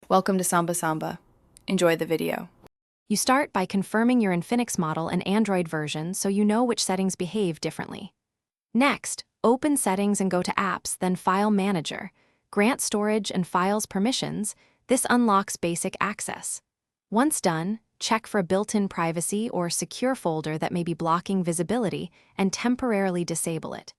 Welcome to Samba Samba. Enjoy the video. You start by confirming your Infinix model and Android version so you know which settings behave differently. Next, open Settings and go to Apps, then File Manager. Grant storage and files permissions. This unlocks basic access. Once done, check for a built-in privacy or secure folder that may be blocking visibility and temporarily disable it.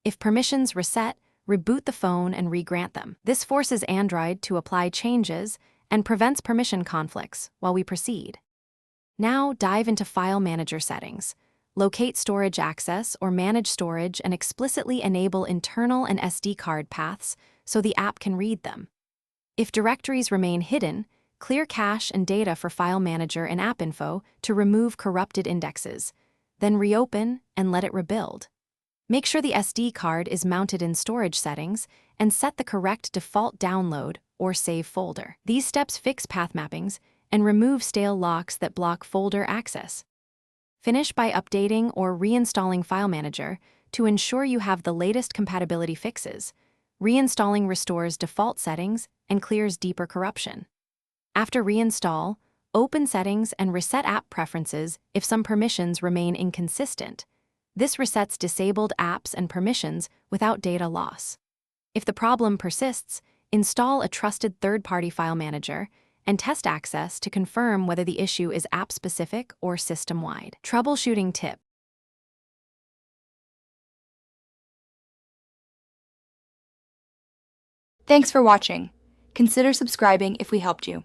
If permissions reset, reboot the phone and re-grant them. This forces Android to apply changes and prevents permission conflicts while we proceed. Now dive into File Manager settings. Locate storage access or manage storage and explicitly enable internal and SD card paths so the app can read them. If directories remain hidden, clear cache and data for File Manager and App Info to remove corrupted indexes. Then reopen and let it rebuild. Make sure the SD card is mounted in storage settings and set the correct default download or save folder. These steps fix path mappings and remove stale locks that block folder access. Finish by updating or reinstalling File Manager to ensure you have the latest compatibility fixes. Reinstalling restores default settings and clears deeper corruption. After reinstall, open Settings and reset app preferences if some permissions remain inconsistent. This resets disabled apps and permissions without data loss. If the problem persists, install a trusted third-party file manager and test access to confirm whether the issue is app-specific or system-wide. Troubleshooting tip. Thanks for watching. Consider subscribing if we helped you.